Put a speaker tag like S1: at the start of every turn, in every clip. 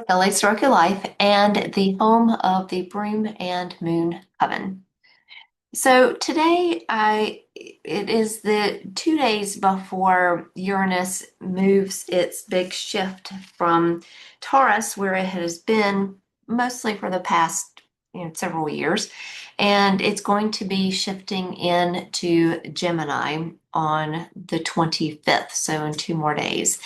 S1: LA Stroke Life and the home of the Broom and Moon Coven. So today it is the 2 days before Uranus moves its big shift from Taurus, where it has been mostly for the past several years, and it's going to be shifting into Gemini on the 25th, so in 2 more days.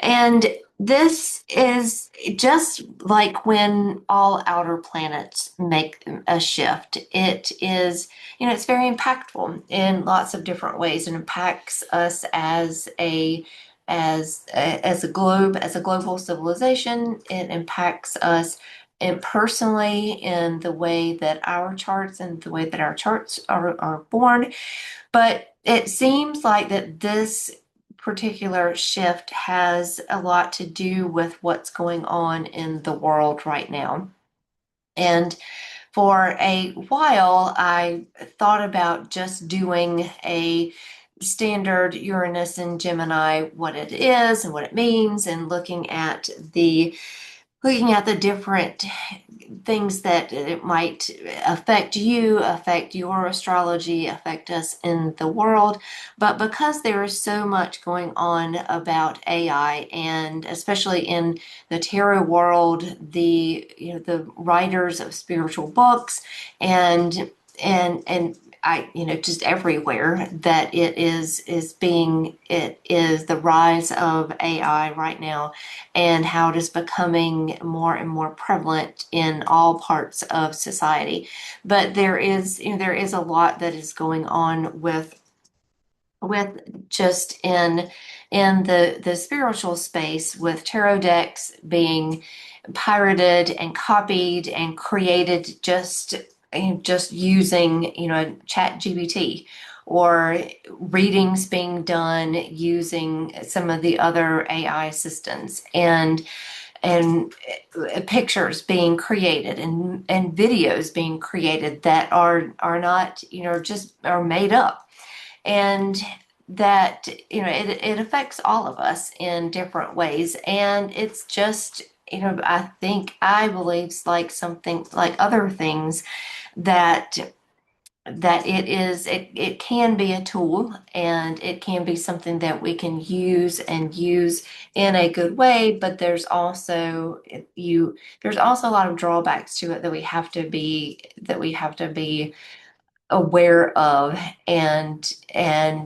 S1: And this is just like when all outer planets make a shift. It is, it's very impactful in lots of different ways. It impacts us as a globe, as a global civilization. It impacts us and personally in the way that our charts and the way that our charts are born. But it seems like that this particular shift has a lot to do with what's going on in the world right now. And for a while, I thought about just doing a standard Uranus and Gemini, what it is and what it means, and looking at the different things that it might affect you, affect your astrology, affect us in the world. But because there is so much going on about AI, and especially in the tarot world, the writers of spiritual books and just everywhere that it is the rise of AI right now, and how it is becoming more and more prevalent in all parts of society. But there is a lot that is going on with just in the spiritual space, with tarot decks being pirated and copied and created just using chat GBT, or readings being done using some of the other AI systems, and pictures being created, and videos being created that are not just are made up, and that it affects all of us in different ways. And it's just I believe it's like something like other things, that it can be a tool, and it can be something that we can use in a good way. But there's also a lot of drawbacks to it that we have to be aware of, and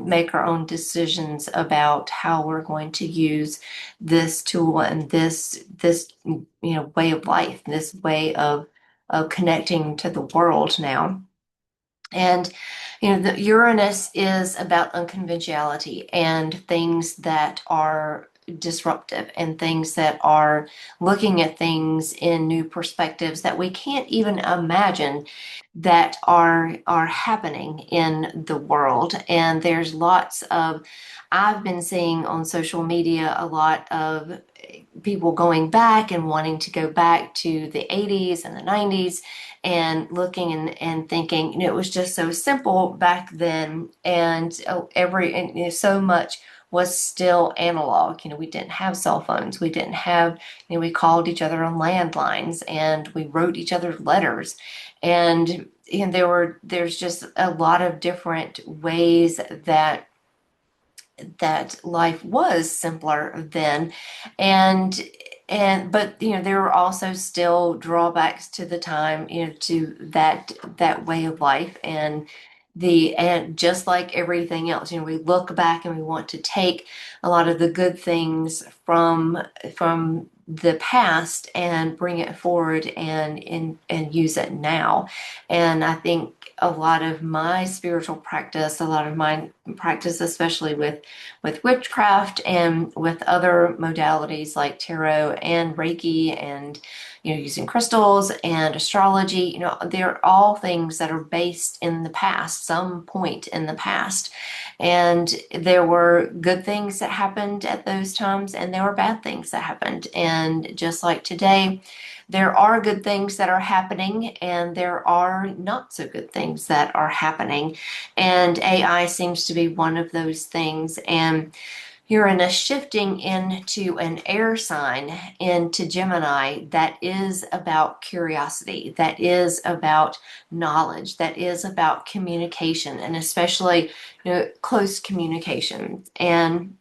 S1: make our own decisions about how we're going to use this tool and this way of life, this way of connecting to the world now. And the Uranus is about unconventionality and things that are disruptive, and things that are looking at things in new perspectives that we can't even imagine that are happening in the world. And there's lots of I've been seeing on social media a lot of people going back and wanting to go back to the 80s and the 90s, and looking and thinking, it was just so simple back then, and so much was still analog. We didn't have cell phones. We didn't have, we called each other on landlines, and we wrote each other letters. And there's just a lot of different ways that life was simpler then. And and but there were also still drawbacks to the time, to that way of life. And just like everything else, we look back and we want to take a lot of the good things from the past and bring it forward, and use it now. And I think a lot of my spiritual practice, a lot of my practice, especially with witchcraft and with other modalities like tarot and Reiki, and using crystals and astrology, they're all things that are based in the past, some point in the past. And there were good things that happened at those times, and there were bad things that happened. And just like today, there are good things that are happening, and there are not so good things that are happening. And AI seems to be one of those things. And Uranus shifting into an air sign, into Gemini, that is about curiosity, that is about knowledge, that is about communication, and especially, close communication and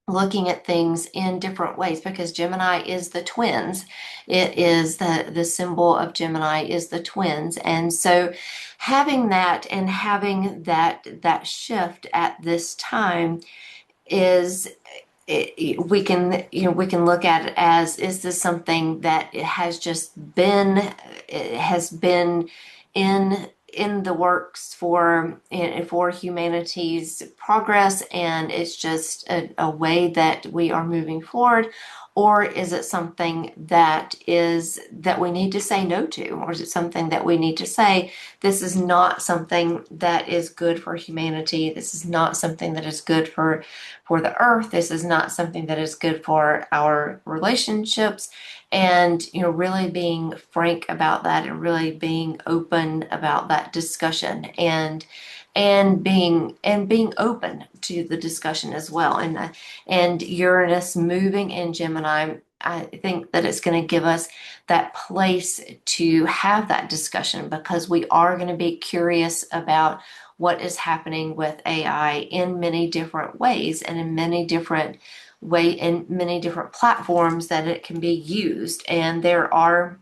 S1: looking at things in different ways, because Gemini is the twins. It is the symbol of Gemini is the twins. And so having that and having that shift at this time is, we can, we can look at it as, is this something that it has just been, it has been in the works for humanity's progress, and it's just a way that we are moving forward? Or is it something that we need to say no to? Or is it something that we need to say, this is not something that is good for humanity. This is not something that is good for the earth. This is not something that is good for our relationships. And, really being frank about that, and really being open about that discussion, and being open to the discussion as well. And Uranus moving in Gemini, I think that it's going to give us that place to have that discussion, because we are going to be curious about what is happening with AI in many different ways, and in many different platforms that it can be used. And there are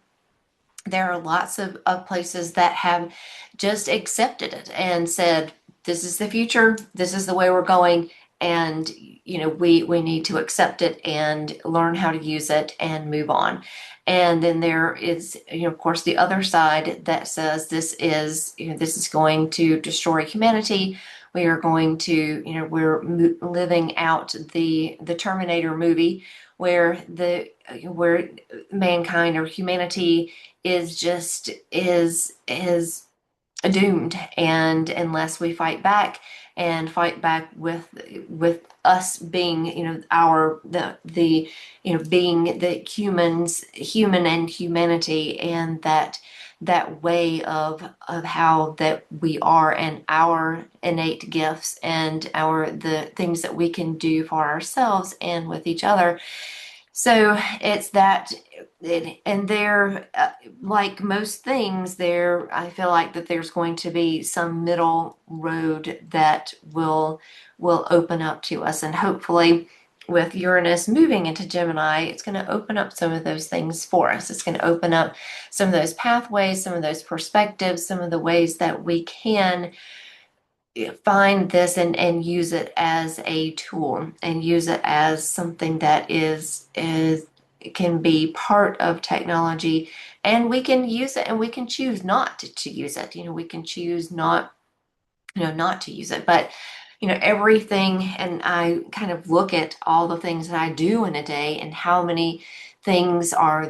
S1: lots of places that have just accepted it and said, this is the future, this is the way we're going, and we need to accept it and learn how to use it and move on. And then there is, of course, the other side that says this is going to destroy humanity. We are going to, we're living out the Terminator movie, where mankind or humanity is doomed, and unless we fight back, and fight back with us being, our the being the human and humanity, and that way of how that we are, and our innate gifts, and the things that we can do for ourselves and with each other. So it's that, and there, like most things, I feel like that there's going to be some middle road that will open up to us, and hopefully, with Uranus moving into Gemini, it's going to open up some of those things for us. It's going to open up some of those pathways, some of those perspectives, some of the ways that we can find this and use it as a tool, and use it as something that is can be part of technology, and we can use it, and we can choose not to use it. We can choose not to use it. But everything, and I kind of look at all the things that I do in a day, and how many things are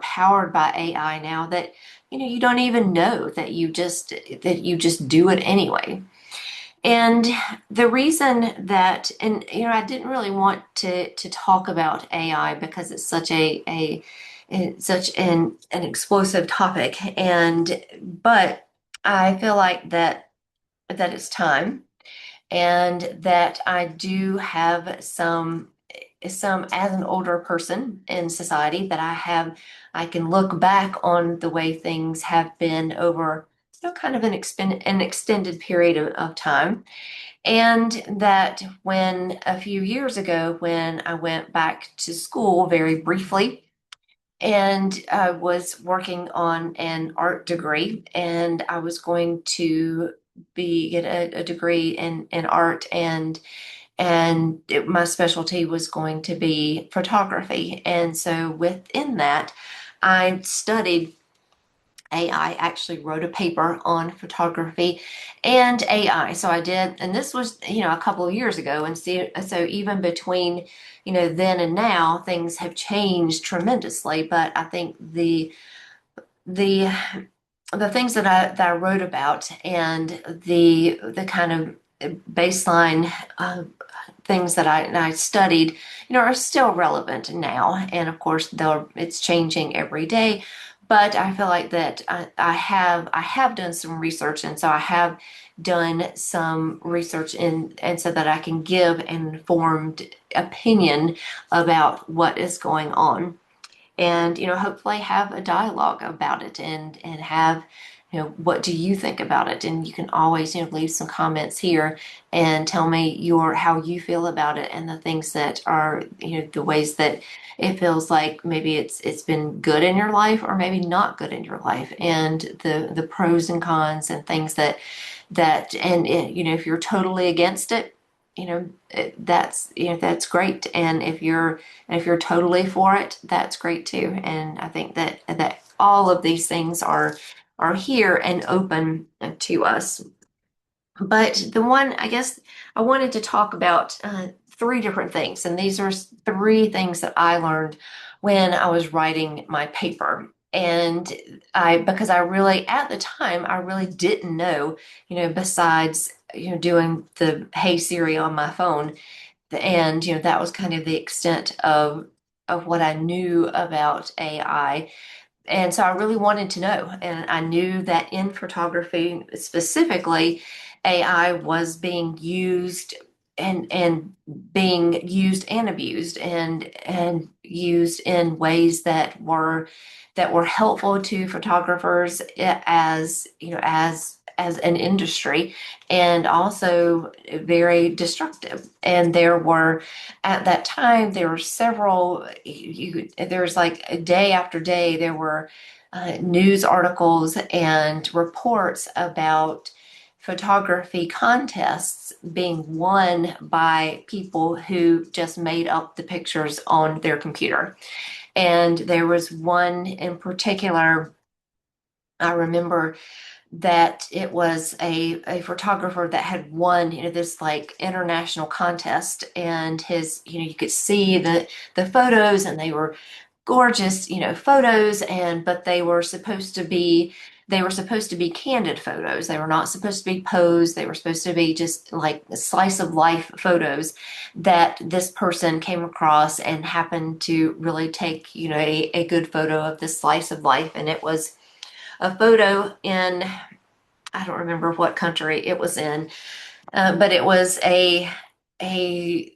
S1: powered by AI now, that you don't even know that you just do it anyway. And the reason that, and I didn't really want to talk about AI, because it's such an explosive topic, but I feel like that it's time, and that I do have some, as an older person in society, that I can look back on the way things have been over, kind of an extended period of time. And that, when a few years ago, when I went back to school very briefly, and I was working on an art degree, and I was going to get a degree in art, and my specialty was going to be photography. And so within that, I studied AI, actually wrote a paper on photography and AI. So I did, and this was, a couple of years ago. And so even between, then and now, things have changed tremendously. But I think the the things that I wrote about, and the kind of baseline things that I studied, are still relevant now. And of course, it's changing every day. but I feel like that I have done some research, and so I have done some research and so that I can give an informed opinion about what is going on, and hopefully have a dialogue about it, and have what do you think about it. And you can always leave some comments here and tell me your how you feel about it, and the things that are the ways that it feels like maybe it's been good in your life or maybe not good in your life, and the pros and cons and things that and if you're totally against it, that's that's great. And if you're totally for it, that's great too. And I think that all of these things are here and open to us. But the one, I guess, I wanted to talk about three different things, and these are three things that I learned when I was writing my paper. And because I really, at the time, I really didn't know, besides, doing the Hey Siri on my phone, and that was kind of the extent of what I knew about AI. And so I really wanted to know. And I knew that in photography specifically, AI was being used and being used and abused, and used in ways that were helpful to photographers, as as an industry, and also very destructive. And at that time, there were several, there's like day after day, there were news articles and reports about photography contests being won by people who just made up the pictures on their computer. And there was one in particular, I remember, that it was a photographer that had won, this like international contest, and his, you could see the photos, and they were gorgeous, photos, and but they were supposed to be candid photos. They were not supposed to be posed. They were supposed to be just like slice of life photos that this person came across and happened to really take, a good photo of this slice of life. And it was a photo in, I don't remember what country it was in, but it was the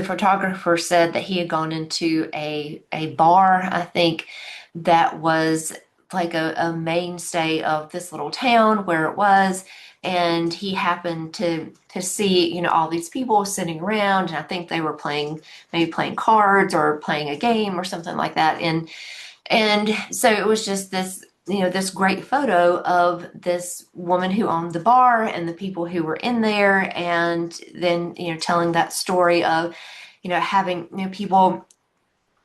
S1: photographer said that he had gone into a bar, I think, that was like a mainstay of this little town where it was. And he happened to see, all these people sitting around, and I think they were maybe playing cards or playing a game or something like that. And so it was just this, this great photo of this woman who owned the bar and the people who were in there. And then, telling that story of, having, people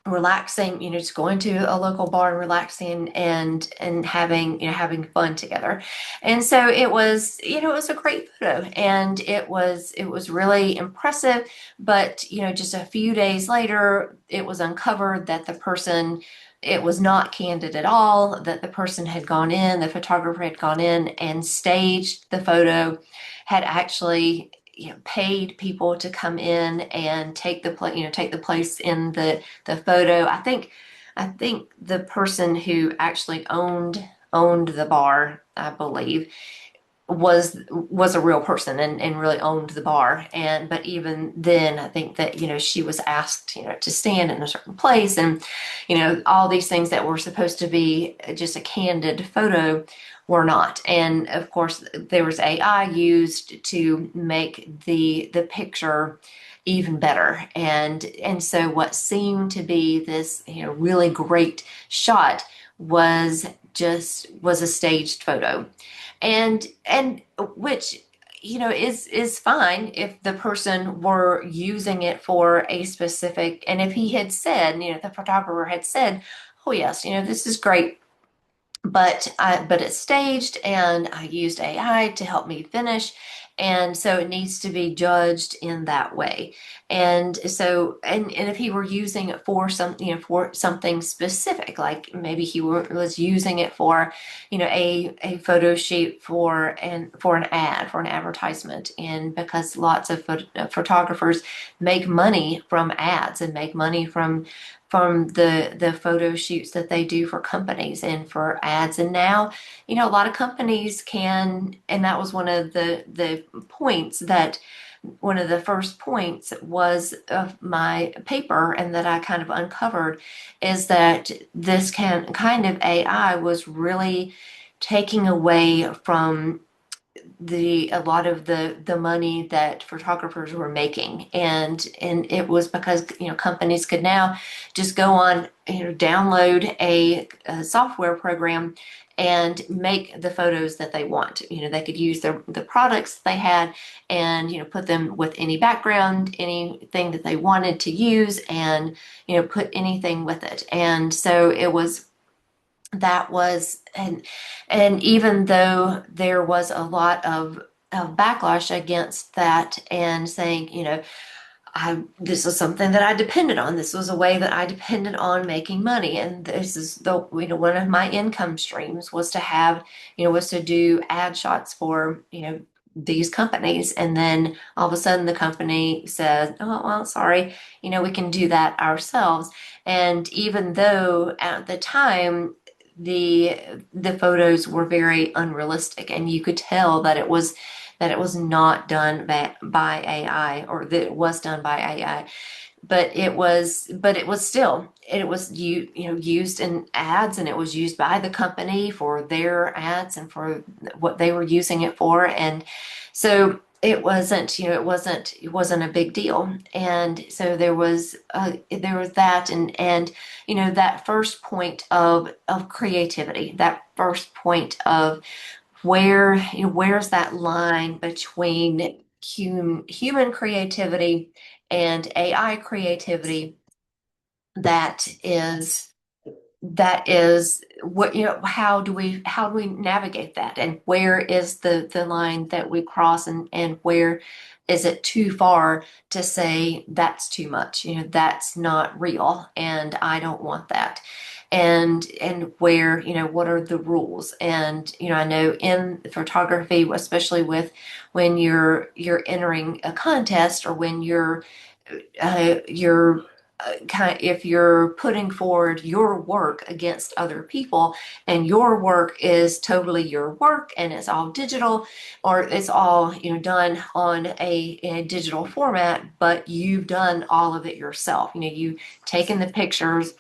S1: relaxing, just going to a local bar and relaxing, and having fun together. And so it was a great photo, and it was really impressive. But just a few days later, it was uncovered that the person, it was not candid at all, that the person had gone in, the photographer had gone in and staged the photo, had actually paid people to come in and take the place in the photo. I think the person who actually owned the bar, I believe, was a real person, and really owned the bar. And but even then, I think that she was asked to stand in a certain place, and all these things that were supposed to be just a candid photo were not. And of course, there was AI used to make the picture even better. And so what seemed to be this really great shot was a staged photo. And which is fine if the person were using it for a specific, and if he had said, the photographer had said, oh yes, this is great, but it's staged, and I used AI to help me finish, and so it needs to be judged in that way. And so, and if he were using it for some, for something specific, like maybe was using it for, a photo shoot for an ad, for an advertisement. And because lots of photographers make money from ads and make money from the photo shoots that they do for companies and for ads. And now, a lot of companies can, and that was one of the first points was of my paper, and that I kind of uncovered, is that this kind of AI was really taking away from a lot of the money that photographers were making. And it was because companies could now just go on, download a software program and make the photos that they want. They could use the products they had, and put them with any background, anything that they wanted to use, and put anything with it. And so it was that was and even though there was a lot of backlash against that, and saying, this was something that I depended on. This was a way that I depended on making money. And this is one of my income streams was to have, was to do ad shots for, these companies. And then all of a sudden the company says, oh, well, sorry, we can do that ourselves. And even though at the time, the photos were very unrealistic, and you could tell that it was not done by AI, or that it was done by AI, but it was still, it was used in ads, and it was used by the company for their ads and for what they were using it for. And so it wasn't a big deal. And so there was that. And that first point of creativity, that first point of where's that line between human creativity and AI creativity. That is what, how do we navigate that, and where is the line that we cross, and where is it too far to say that's too much, that's not real, and I don't want that. And where, what are the rules? And I know in photography, especially with when you're entering a contest, or when you're if you're putting forward your work against other people, and your work is totally your work, and it's all digital, or it's all done on a digital format, but you've done all of it yourself. You've taken the pictures,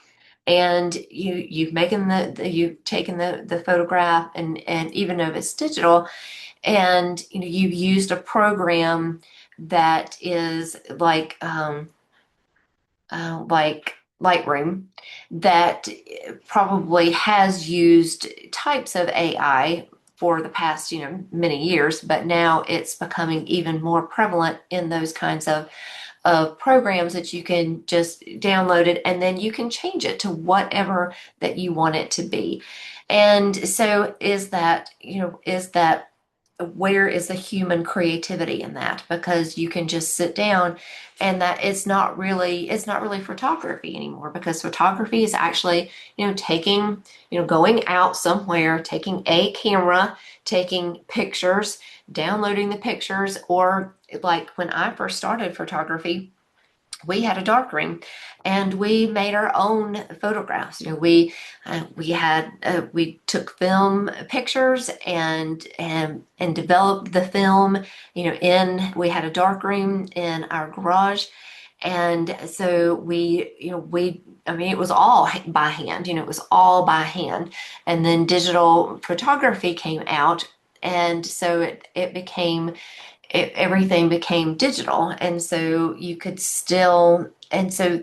S1: and you've taken the photograph, and even if it's digital, and you've used a program that is like Lightroom, that probably has used types of AI for the past, many years, but now it's becoming even more prevalent in those kinds of programs, that you can just download it, and then you can change it to whatever that you want it to be. And so is that where is the human creativity in that? Because you can just sit down, and that it's not really photography anymore, because photography is actually, taking, going out somewhere, taking a camera, taking pictures, downloading the pictures. Or like when I first started photography, we had a darkroom, and we made our own photographs. We took film pictures, and developed the film. We had a darkroom in our garage, and so I mean, it was all by hand. It was all by hand. And then digital photography came out, and so everything became digital. And so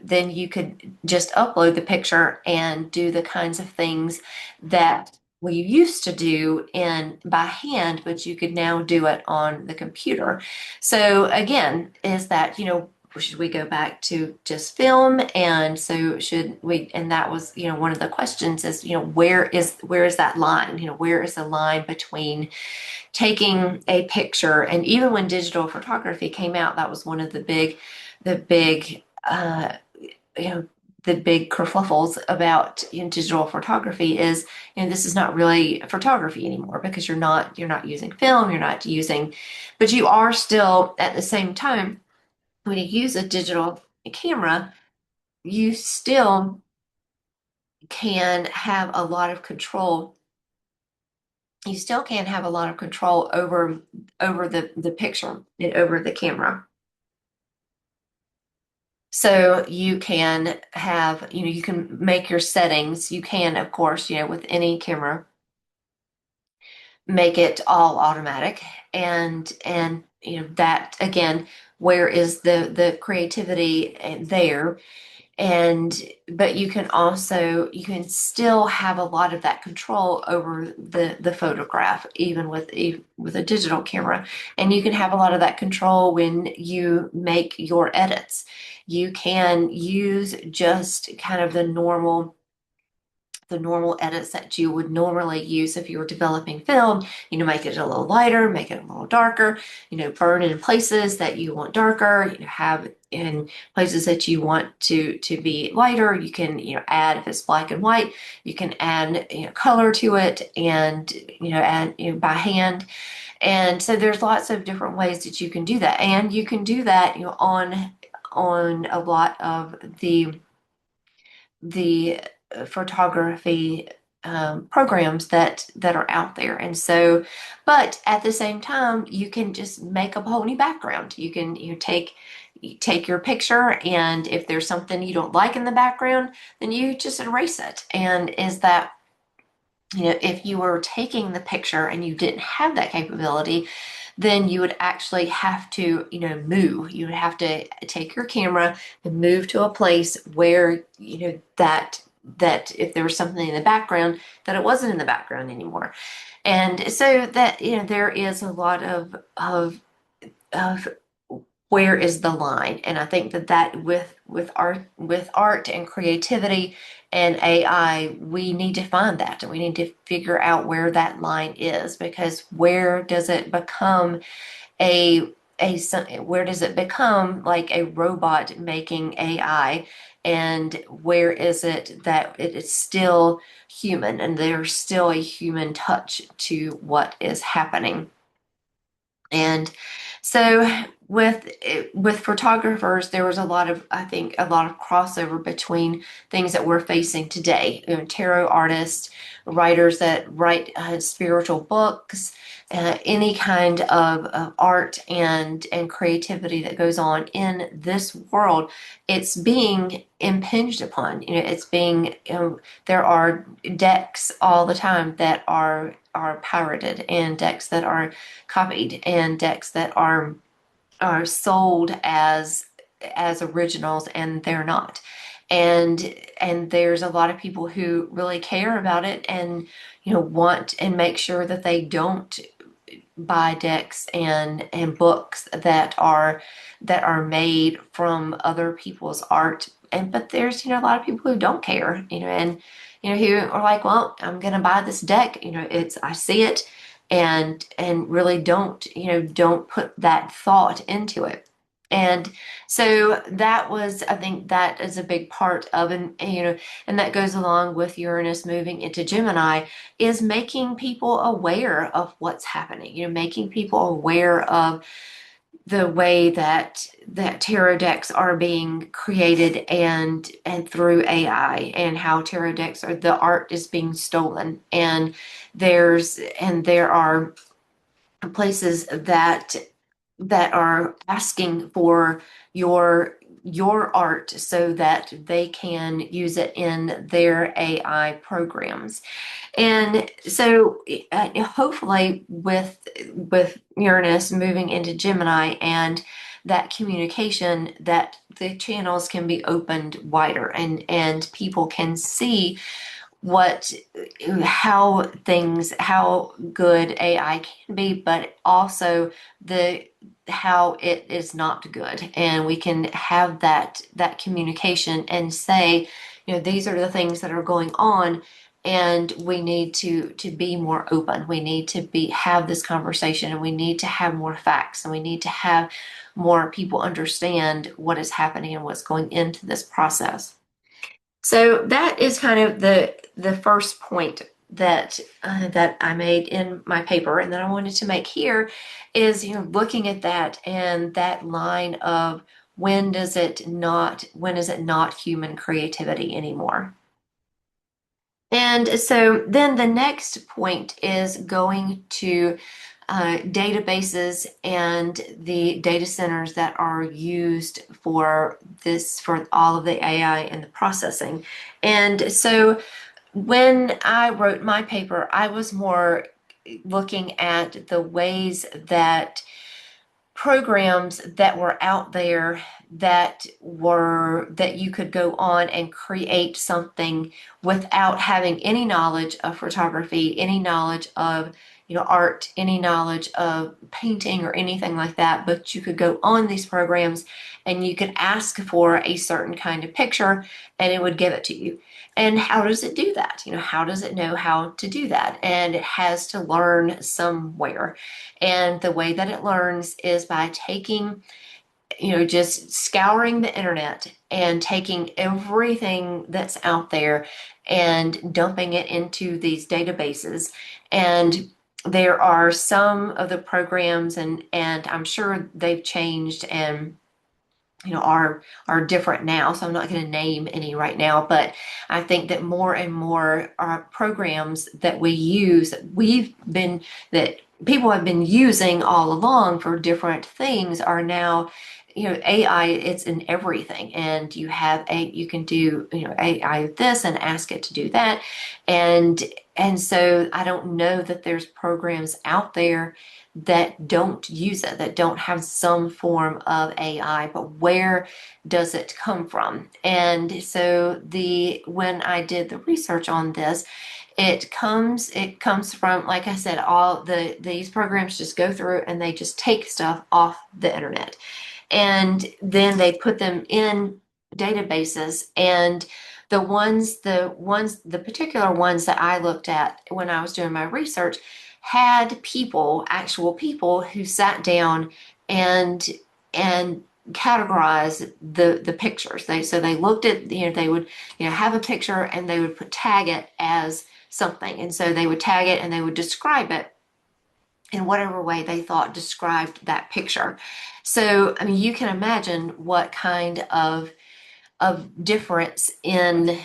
S1: then you could just upload the picture and do the kinds of things that we used to do in by hand, but you could now do it on the computer. So again, is that, should we go back to just film? And so should we, and that was, one of the questions is, where is that line? Where is the line between taking a picture? And even when digital photography came out, that was one of the the big you know the big kerfluffles about digital photography is, this is not really photography anymore because you're not using film, you're not using, but you are still at the same time when you use a digital camera, you still can have a lot of control. You still can have a lot of control over the picture and over the camera. So you can have, you can make your settings. You can, of course, with any camera, make it all automatic. And that again, where is the creativity there? And but you can still have a lot of that control over the photograph, even with a digital camera. And you can have a lot of that control when you make your edits. You can use just kind of the normal edits that you would normally use if you were developing film, make it a little lighter, make it a little darker, burn in places that you want darker, have in places that you want to be lighter. You can, add, if it's black and white, you can add, color to it and, add, by hand. And so there's lots of different ways that you can do that. And you can do that, on a lot of the photography programs that are out there. And so, but at the same time, you can just make a whole new background. You can you take your picture, and if there's something you don't like in the background, then you just erase it. And is that, if you were taking the picture and you didn't have that capability, then you would actually have to, move. You would have to take your camera and move to a place where, that if there was something in the background, that it wasn't in the background anymore. And so that, there is a lot of where is the line? And I think that with art and creativity and AI, we need to find that, and we need to figure out where that line is, because where does it become where does it become like a robot making AI, and where is it that it is still human and there's still a human touch to what is happening? And so with photographers, there was I think, a lot of crossover between things that we're facing today. Tarot artists, writers that write spiritual books, any kind of art and creativity that goes on in this world, it's being impinged upon. It's being, there are decks all the time that are pirated, and decks that are copied, and decks that are sold as originals, and they're not. And there's a lot of people who really care about it, and want and make sure that they don't buy decks and books that are made from other people's art. But there's, a lot of people who don't care, and who are like, well, I'm gonna buy this deck, I see it, and really don't put that thought into it. And so I think that is a big part of, and that goes along with Uranus moving into Gemini, is making people aware of what's happening, making people aware of the way that tarot decks are being created, and through AI, and how tarot decks are, the art is being stolen. And there are places that are asking for your art so that they can use it in their AI programs. And so, hopefully, with Uranus moving into Gemini and that communication, that the channels can be opened wider, and people can see what how good AI can be, but also the how it is not good. And we can have that communication and say, these are the things that are going on, and we need to be more open. We need to have this conversation, and we need to have more facts, and we need to have more people understand what is happening and what's going into this process. So that is kind of the first point that I made in my paper, and that I wanted to make here is, looking at that and that line of when is it not human creativity anymore? And so then the next point is going to databases and the data centers that are used for for all of the AI and the processing. And so when I wrote my paper, I was more looking at the ways that programs that were out there that you could go on and create something without having any knowledge of photography, any knowledge of art, any knowledge of painting or anything like that. But you could go on these programs and you could ask for a certain kind of picture and it would give it to you. And how does it do that? How does it know how to do that? And it has to learn somewhere. And the way that it learns is by taking, just scouring the internet and taking everything that's out there and dumping it into these databases. And there are some of the programs, and I'm sure they've changed and are different now, so I'm not going to name any right now, but I think that more and more programs that that people have been using all along for different things are now, AI, it's in everything. And you can do, AI this and ask it to do that. And so I don't know that there's programs out there that don't use it, that don't have some form of AI, but where does it come from? And so when I did the research on this, it comes from, like I said, these programs just go through and they just take stuff off the internet. And then they put them in databases, and the particular ones that I looked at when I was doing my research had actual people who sat down and and categorized the pictures. They looked at, they would, have a picture and they would tag it as something. And so they would tag it and they would describe it in whatever way they thought described that picture. So, I mean, you can imagine what kind of difference in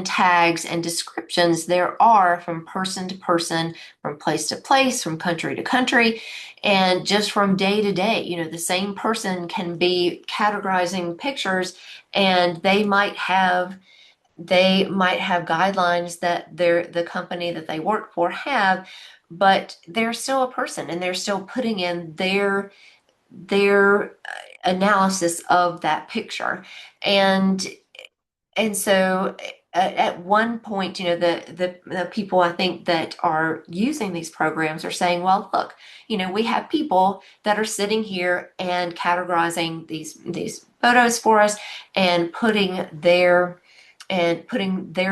S1: tags and descriptions there are from person to person, from place to place, from country to country, and just from day to day. The same person can be categorizing pictures, and they might have guidelines that the company that they work for have, but they're still a person and they're still putting in their analysis of that picture. And so at one point, the people I think that are using these programs are saying, well, look, we have people that are sitting here and categorizing these photos for us and putting their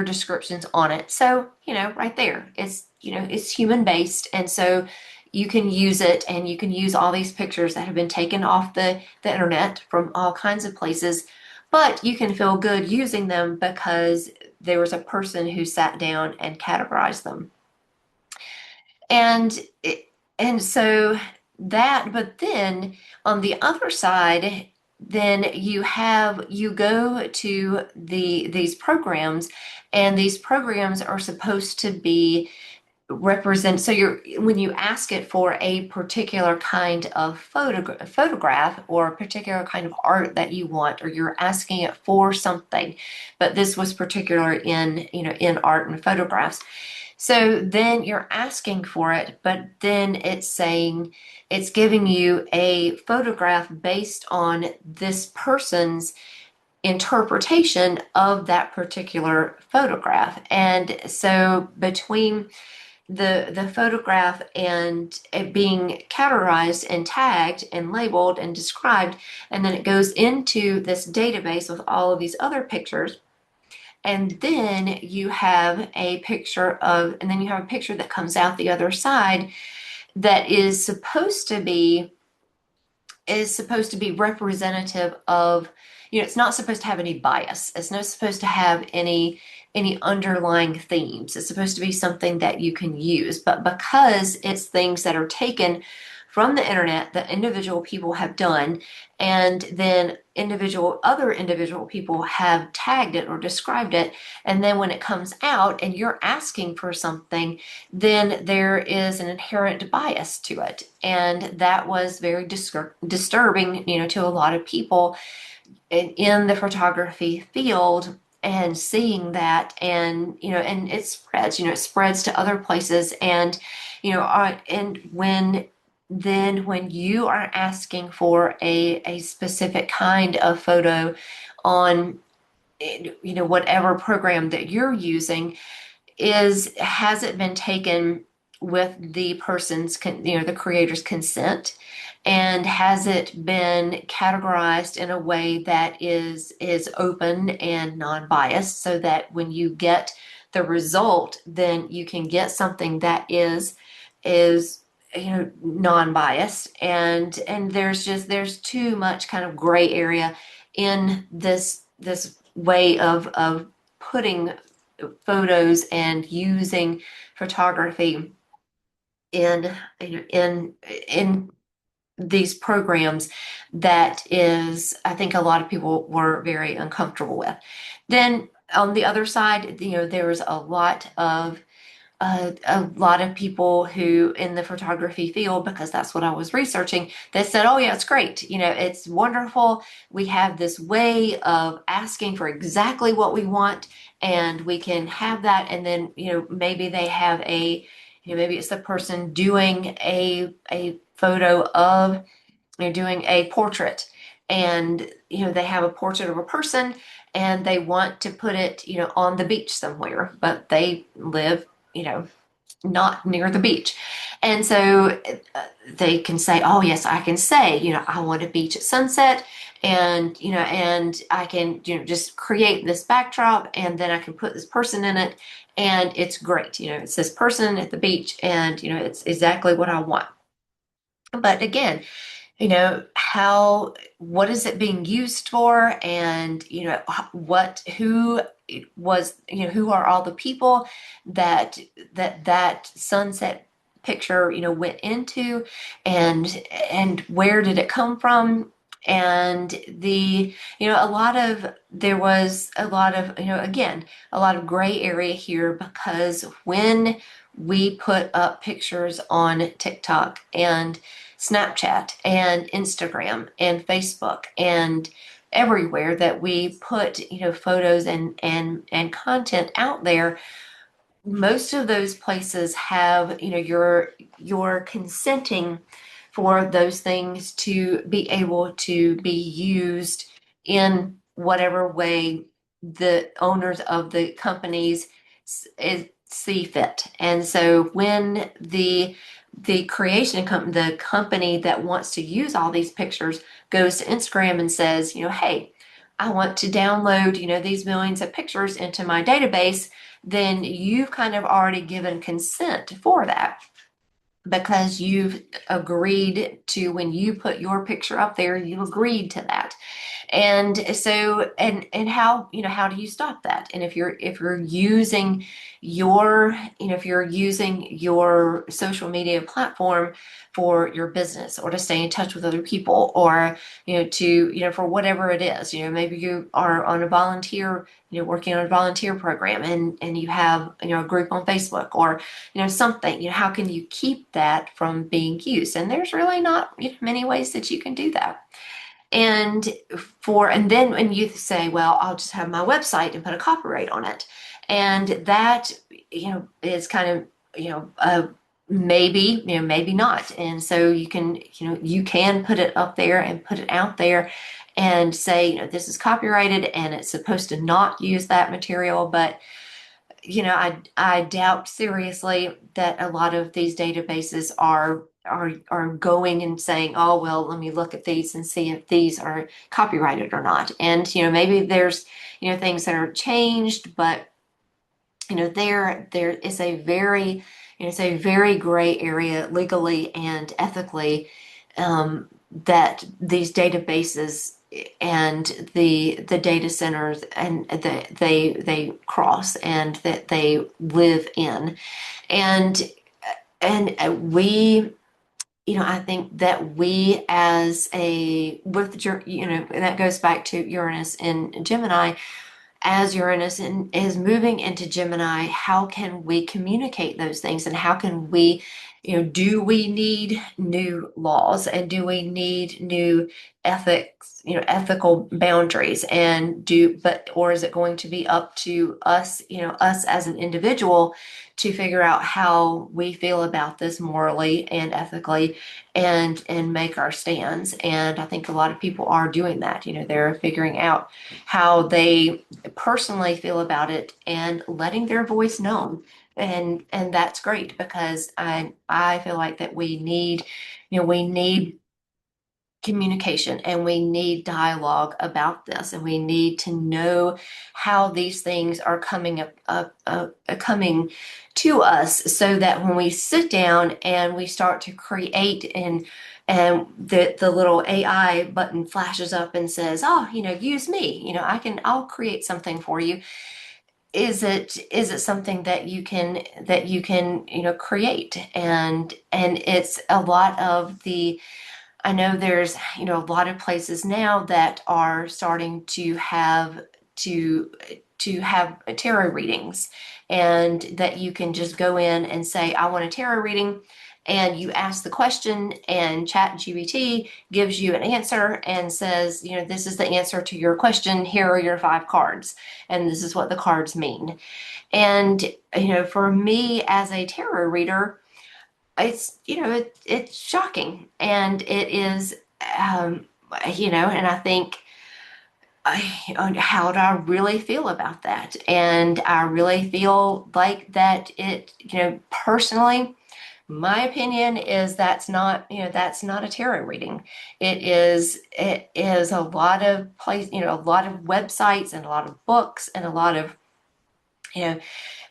S1: descriptions on it. So, right there, it's human based. And so you can use it, and you can use all these pictures that have been taken off the internet from all kinds of places, but you can feel good using them because there was a person who sat down and categorized them. And and so but then on the other side, then you go to these programs, and these programs are supposed to be represent. So when you ask it for a particular kind of photograph or a particular kind of art that you want, or you're asking it for something, but this was particular in art and photographs. So then you're asking for it, but then it's giving you a photograph based on this person's interpretation of that particular photograph. And so between the photograph and it being categorized and tagged and labeled and described, and then it goes into this database with all of these other pictures, And then you have a picture of, and then you have a picture that comes out the other side that is supposed to be representative of, it's not supposed to have any bias. It's not supposed to have any underlying themes. It's supposed to be something that you can use. But because it's things that are taken from the internet that individual people have done, and then other individual people have tagged it or described it, and then when it comes out and you're asking for something, then there is an inherent bias to it. And that was very disturbing, to a lot of people in the photography field, and seeing that, and and it spreads to other places. And and when you are asking for a specific kind of photo on whatever program that you're using, has it been taken with the the creator's consent, and has it been categorized in a way that is open and non-biased, so that when you get the result, then you can get something that is non-biased. And there's too much kind of gray area in this way of putting photos and using photography in in these programs, that is, I think, a lot of people were very uncomfortable with. Then on the other side, there was a lot of people who in the photography field, because that's what I was researching, that said, oh yeah, it's great. It's wonderful. We have this way of asking for exactly what we want, and we can have that. And then, maybe they have maybe it's the person doing a photo of, doing a portrait, and, they have a portrait of a person, and they want to put it, on the beach somewhere, but they live, you know, not near the beach. And so they can say, oh, yes, I can say, I want a beach at sunset. And I can, just create this backdrop, and then I can put this person in it, and it's great. It's this person at the beach, and, it's exactly what I want. But again, what is it being used for? And, who are all the people that sunset picture, went into, and where did it come from? And there was a lot of, again, a lot of gray area here, because when we put up pictures on TikTok and Snapchat and Instagram and Facebook and everywhere that we put, photos and content out there, most of those places have, you're consenting for those things to be able to be used in whatever way the owners of the companies see fit. And so when the creation company, the company that wants to use all these pictures, goes to Instagram and says, hey, I want to download, these millions of pictures into my database, then you've kind of already given consent for that, because you've agreed to, when you put your picture up there, you agreed to that. And so, and how do you stop that? And if you're using your social media platform for your business, or to stay in touch with other people, or for whatever it is, maybe you are on a volunteer, working on a volunteer program, and you have a group on Facebook, or something, how can you keep that from being used? And there's really not many ways that you can do that. And then when you say, well, I'll just have my website and put a copyright on it, and that is kind of maybe not. And so you can put it up there and put it out there and say, this is copyrighted, and it's supposed to not use that material. But I doubt seriously that a lot of these databases are going and saying, oh, well, let me look at these and see if these are copyrighted or not. And, maybe there's, things that are changed, but there is a very, it's a very gray area legally and ethically, that these databases and the data centers and that they cross and that they live in. And we, I think that we as a with and that goes back to Uranus and Gemini. As Uranus is moving into Gemini, how can we communicate those things, and how can we, do we need new laws, and do we need new ethics, ethical boundaries, or is it going to be up to us, us as an individual to figure out how we feel about this morally and ethically, and make our stands. And I think a lot of people are doing that. They're figuring out how they personally feel about it and letting their voice known. And that's great, because I feel like that we need communication, and we need dialogue about this, and we need to know how these things are coming to us, so that when we sit down and we start to create, and the little AI button flashes up and says, oh, use me, I'll create something for you. Is it something that you can create? And it's a lot of the I know there's, a lot of places now that are starting to have tarot readings, and that you can just go in and say, I want a tarot reading, and you ask the question, and ChatGPT gives you an answer and says, this is the answer to your question. Here are your 5 cards, and this is what the cards mean. And, for me as a tarot reader, it's shocking, and it is, um and I think, how do I really feel about that? And I really feel like that personally, my opinion is that's not a tarot reading. It is a lot of a lot of websites, and a lot of books, and a lot of you know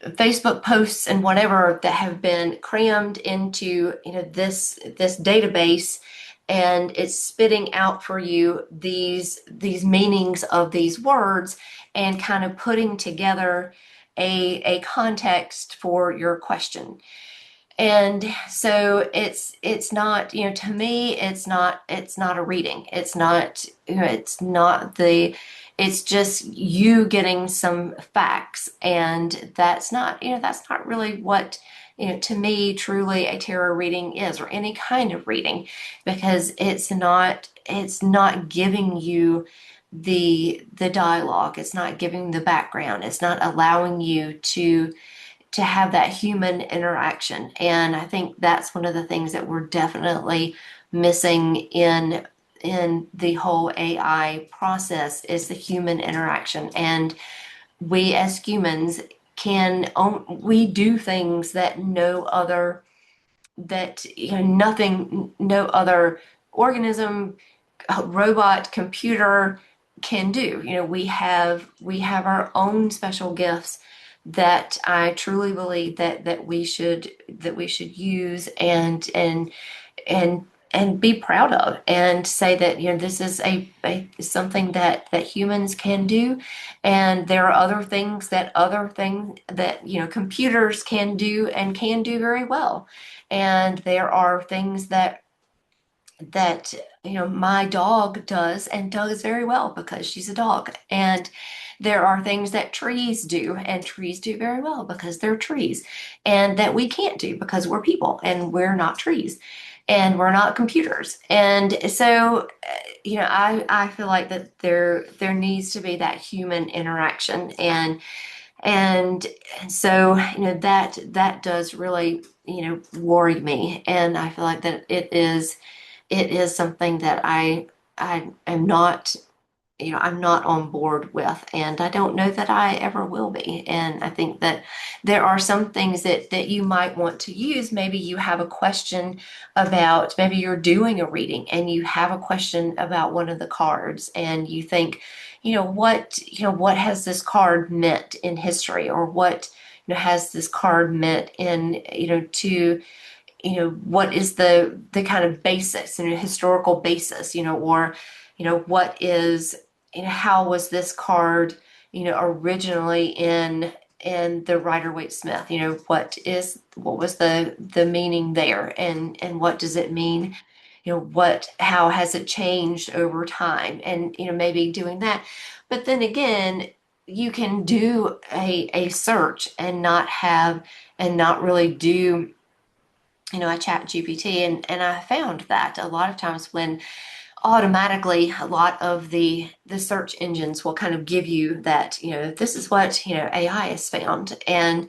S1: Facebook posts and whatever that have been crammed into this database, and it's spitting out for you these meanings of these words, and kind of putting together a context for your question. And so it's not, to me, it's not a reading. It's just you getting some facts. And that's not really what, to me, truly a tarot reading is, or any kind of reading, because it's not giving you the dialogue. It's not giving the background. It's not allowing you to have that human interaction. And I think that's one of the things that we're definitely missing in the whole AI process, is the human interaction. And we as humans we do things that no other organism, robot, computer can do. We have our own special gifts that I truly believe that we should use, and be proud of, and say that this is a something that humans can do. And there are other things that computers can do, and can do very well. And there are things that my dog does, and does very well, because she's a dog. And there are things that trees do, and trees do very well, because they're trees. And that we can't do, because we're people, and we're not trees, and we're not computers. And so I feel like that there needs to be that human interaction. And so that does really worry me. And I feel like that it is something that I am not. I'm not on board with, and I don't know that I ever will be. And I think that there are some things that you might want to use. Maybe you have a question about, maybe you're doing a reading and you have a question about one of the cards, and you think, what has this card meant in history, or what, has this card meant in, to what is the kind of basis and historical basis, or what is, how was this card, originally in the Rider-Waite-Smith, what was the meaning there, and what does it mean, how has it changed over time, and maybe doing that. But then again, you can do a search and not really do, I chat GPT, and I found that a lot of times when automatically a lot of the search engines will kind of give you that, this is what, AI has found. And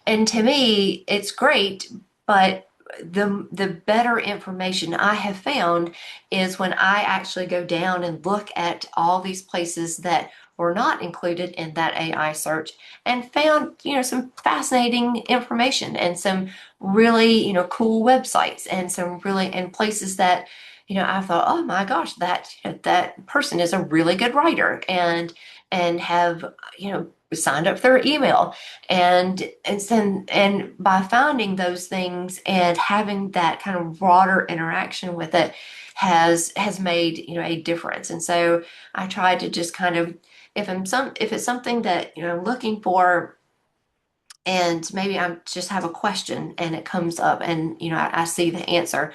S1: to me, it's great, but the better information I have found is when I actually go down and look at all these places that were not included in that AI search, and found, some fascinating information, and some really, cool websites, and some really, and places that, I thought, oh my gosh, that person is a really good writer, and have, signed up their email, and by finding those things and having that kind of broader interaction with it has made, a difference. And so I try to just kind of, if it's something that, I'm looking for, and maybe I just have a question and it comes up, and I see the answer.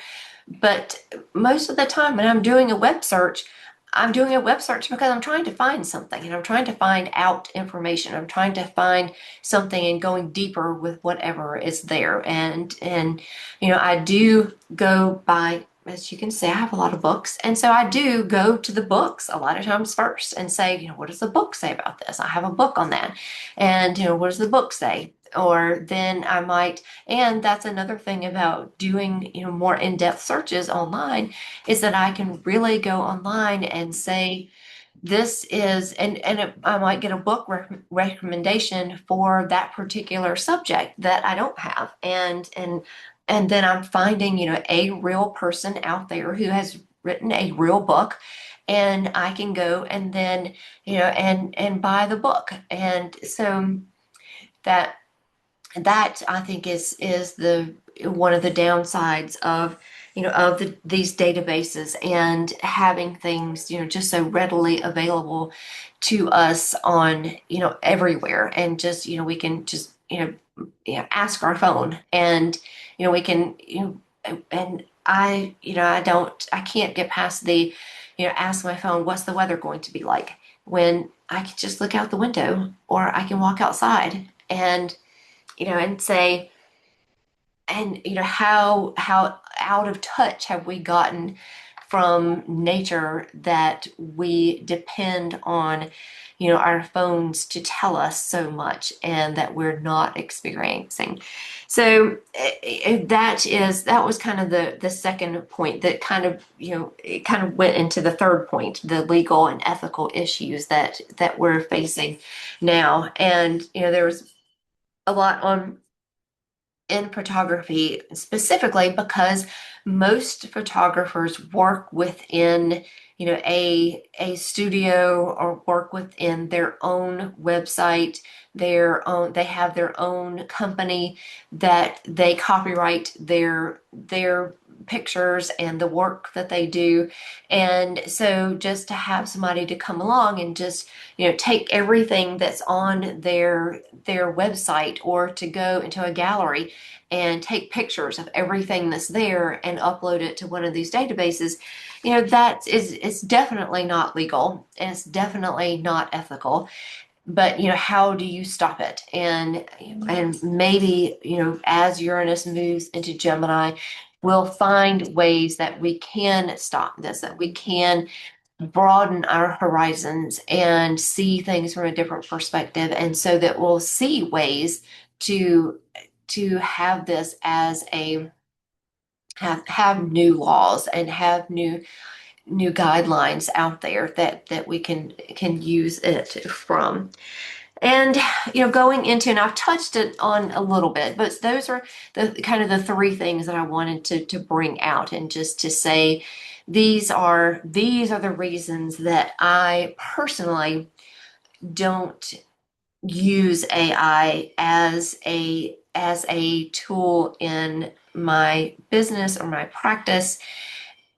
S1: But most of the time when I'm doing a web search because I'm trying to find something, and I'm trying to find out information. I'm trying to find something and going deeper with whatever is there. And I do go by, as you can see, I have a lot of books. And so I do go to the books a lot of times first and say, what does the book say about this? I have a book on that. And, what does the book say? Or then I might, and that's another thing about doing, more in-depth searches online, is that I can really go online and say, this is, I might get a book recommendation for that particular subject that I don't have. And then I'm finding, a real person out there who has written a real book, and I can go and then, and buy the book. And so that that I think is the one of the downsides of, these databases, and having things, just so readily available to us on, everywhere, and just, we can just, ask our phone, and we can, and I can't get past the, ask my phone, what's the weather going to be like, when I can just look out the window, or I can walk outside, and say, and how out of touch have we gotten from nature, that we depend on, our phones to tell us so much, and that we're not experiencing. So that was kind of the second point, that kind of, it kind of went into the third point, the legal and ethical issues that we're facing now. And there was a lot on in photography, specifically because most photographers work within, a studio, or work within their own website, they have their own company, that they copyright their pictures and the work that they do. And so just to have somebody to come along and just, take everything that's on their website, or to go into a gallery and take pictures of everything that's there and upload it to one of these databases, that is, it's definitely not legal, and it's definitely not ethical. But how do you stop it? And maybe, as Uranus moves into Gemini, we'll find ways that we can stop this, that we can broaden our horizons and see things from a different perspective, and so that we'll see ways to have this as a have new laws, and have new new guidelines out there that we can use it from. And going into, and I've touched it on a little bit, but those are the kind of the three things that I wanted to bring out, and just to say these are the reasons that I personally don't use AI as a tool in my business or my practice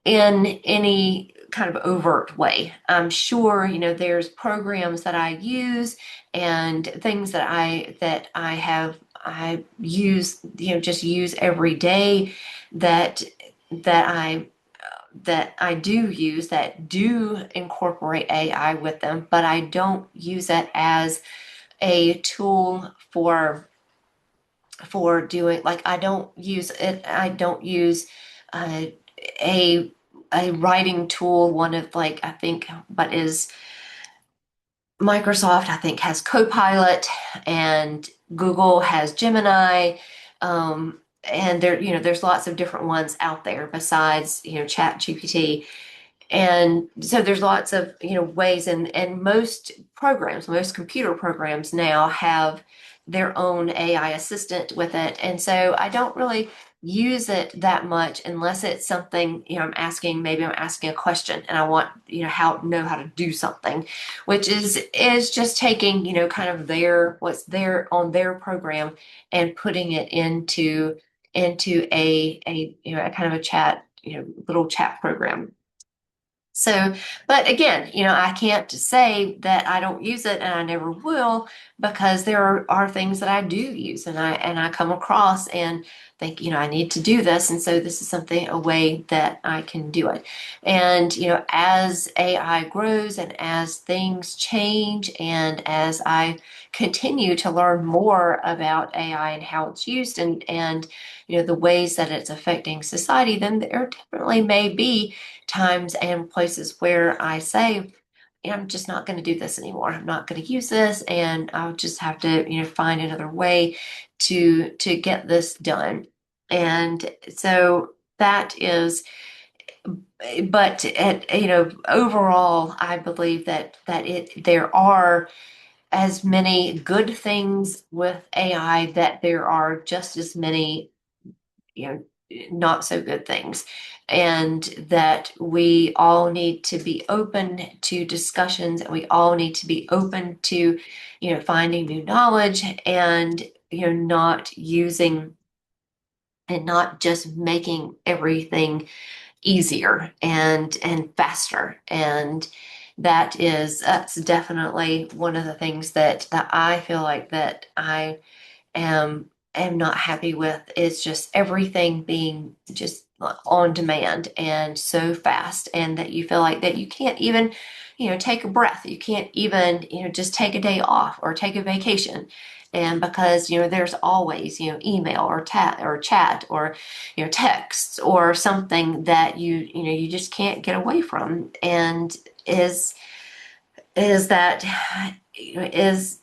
S1: in any kind of overt way. I'm sure, there's programs that I use and things that I use, just use every day that that I that I do use that do incorporate AI with them, but I don't use it as a tool for doing, like, I don't use uh, a a writing tool, one of, like, I think, but is Microsoft, I think, has Copilot, and Google has Gemini. And there's lots of different ones out there besides, Chat GPT. And so there's lots of, ways, and most computer programs now have their own AI assistant with it. And so I don't really use it that much unless it's something, maybe I'm asking a question and I want, know how to do something, which is just taking, kind of what's there on their program and putting it into a kind of a chat, little chat program. So, but again, I can't say that I don't use it and I never will, because there are things that I do use, and I come across and think, I need to do this. And so this is a way that I can do it. And, as AI grows and as things change and as I continue to learn more about AI and how it's used, and the ways that it's affecting society, then there definitely may be times and places where I say, I'm just not going to do this anymore. I'm not going to use this, and I'll just have to, find another way to get this done. And so that is, but overall, I believe that there are as many good things with AI that there are just as many, you know, not so good things. And that we all need to be open to discussions, and we all need to be open to, finding new knowledge, and, not using and not just making everything easier and faster. And that's definitely one of the things that I feel like that I am not happy with, is just everything being just on demand and so fast, and that you feel like that you can't even, take a breath. You can't even, just take a day off or take a vacation. And because, there's always, email or chat or, texts or something that you just can't get away from. And is that, is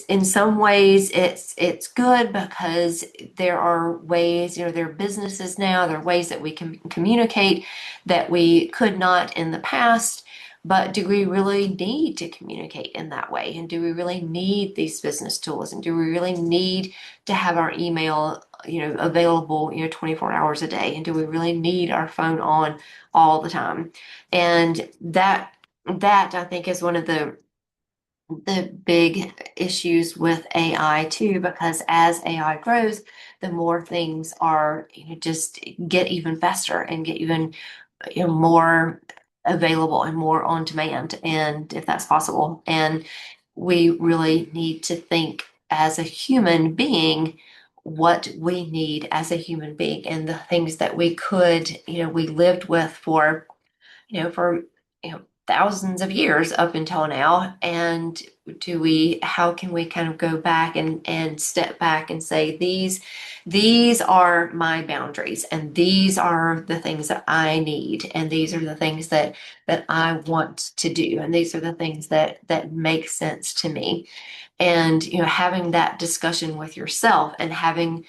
S1: in some ways it's good, because there are ways, there are businesses now, there are ways that we can communicate that we could not in the past. But do we really need to communicate in that way? And do we really need these business tools? And do we really need to have our email, available, 24 hours a day? And do we really need our phone on all the time? And that I think is one of the big issues with AI too, because as AI grows, the more things are, just get even faster and get even, more available and more on demand, and if that's possible. And we really need to think as a human being what we need as a human being, and the things that we lived with for thousands of years up until now. And how can we kind of go back and step back and say, these are my boundaries, and these are the things that I need, and these are the things that I want to do, and these are the things that make sense to me. and having that discussion with yourself and having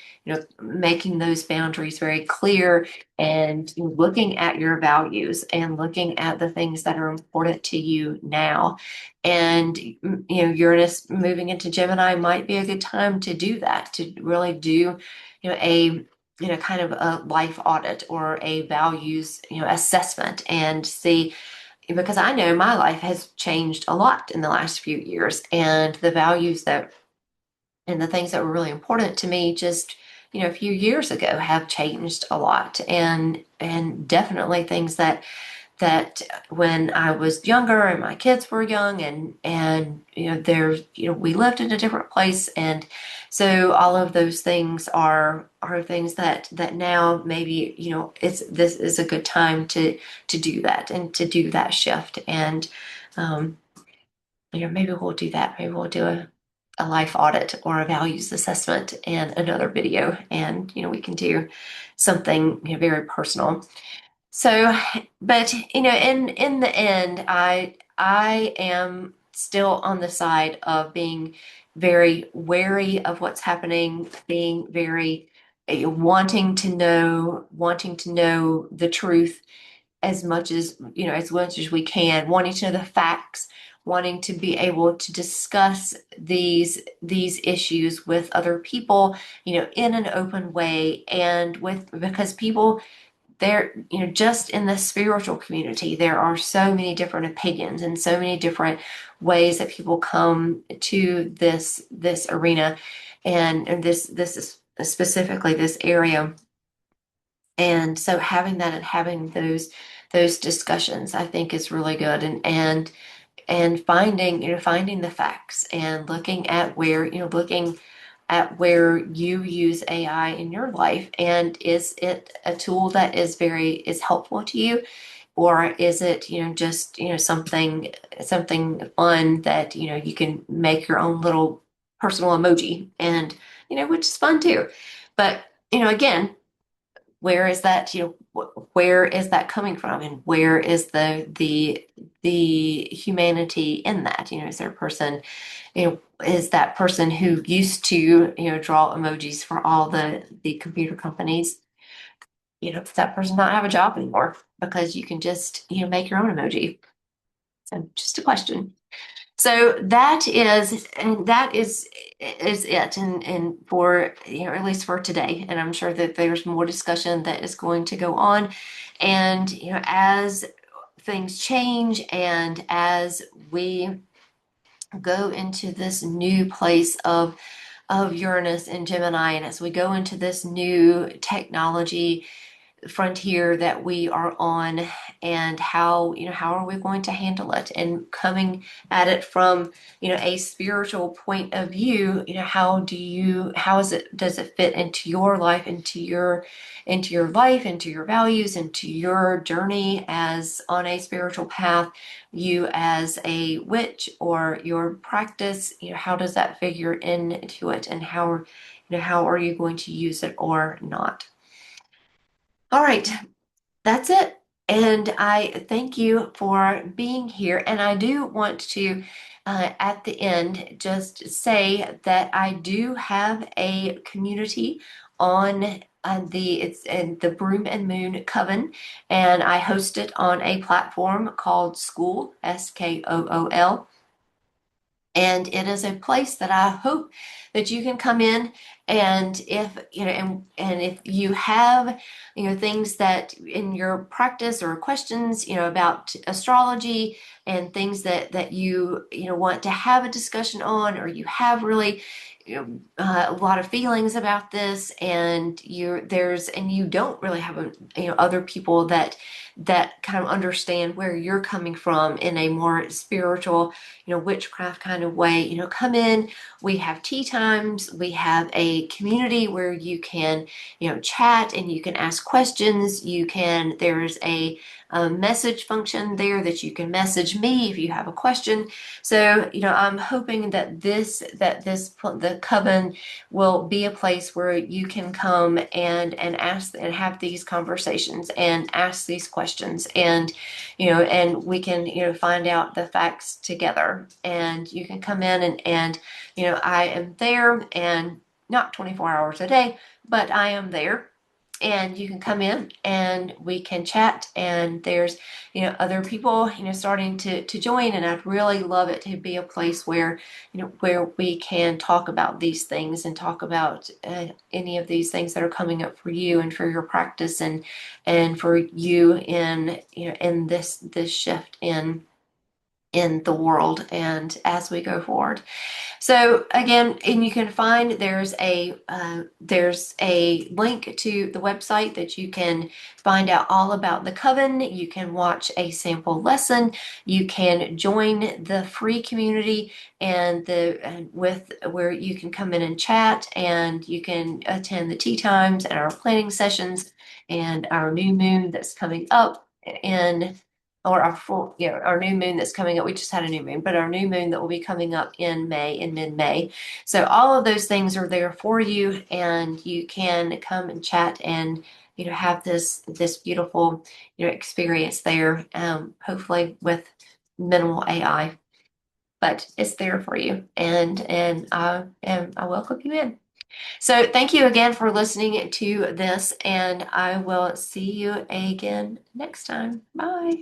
S1: making those boundaries very clear and looking at your values and looking at the things that are important to you now. And Uranus moving into Gemini might be a good time to do that, to really do a kind of a life audit or a values assessment, and see, because I know my life has changed a lot in the last few years, and the values that and the things that were really important to me just a few years ago have changed a lot, and definitely things that when I was younger and my kids were young, and there's we lived in a different place, and so all of those things are things that now maybe this is a good time to do that and to do that shift. And um maybe we'll do that. Maybe we'll do a life audit or a values assessment and another video, and we can do something very personal. So, but in the end, I am still on the side of being very wary of what's happening, being very wanting to know the truth as much as we can, wanting to know the facts, wanting to be able to discuss these issues with other people, in an open way, and because people there, just in the spiritual community, there are so many different opinions and so many different ways that people come to this arena, and this is specifically this area. And so having that and having those discussions, I think, is really good. And finding the facts and looking at where you use AI in your life, and is it a tool that is helpful to you, or is it just something fun that you can make your own little personal emoji, and which is fun too. But again, where is that where is that coming from, and where is the humanity in that? Is there a person, is that person who used to draw emojis for all the computer companies, does that person not have a job anymore because you can just make your own emoji? So just a question. So that is it, and for at least for today. And I'm sure that there's more discussion that is going to go on, and as things change, and as we go into this new place of Uranus and Gemini, and as we go into this new technology frontier that we are on, and how are we going to handle it, and coming at it from a spiritual point of view. How is it does it fit into your life, into your values, into your journey as on a spiritual path, you as a witch, or your practice, how does that figure into it, and how are you going to use it or not? All right, that's it. And I thank you for being here. And I do want to, at the end, just say that I do have a community on it's in the Broom and Moon Coven, and I host it on a platform called School, Skool. And it is a place that I hope that you can come in, and if and if you have things that in your practice, or questions about astrology, and things that you want to have a discussion on, or you have really a lot of feelings about this, and you don't really have other people that kind of understand where you're coming from in a more spiritual, witchcraft kind of way, come in. We have tea times. We have a community where you can, chat, and you can ask questions. There's a message function there that you can message me if you have a question. So, I'm hoping that the Coven will be a place where you can come and ask and have these conversations and ask these questions, and we can find out the facts together, and you can come in and I am there, and not 24 hours a day, but I am there. And you can come in and we can chat, and there's other people starting to join, and I'd really love it to be a place where where we can talk about these things and talk about any of these things that are coming up for you and for your practice, and for you in in this shift in the world and as we go forward. So again, and you can find there's a link to the website that you can find out all about the coven. You can watch a sample lesson. You can join the free community and with where you can come in and chat, and you can attend the tea times and our planning sessions and our new moon that's coming up in or our full, our new moon that's coming up. We just had a new moon, but our new moon that will be coming up in May, in mid-May. So all of those things are there for you, and you can come and chat and have this beautiful experience there. Hopefully with minimal AI, but it's there for you, and I welcome you in. So thank you again for listening to this, and I will see you again next time. Bye.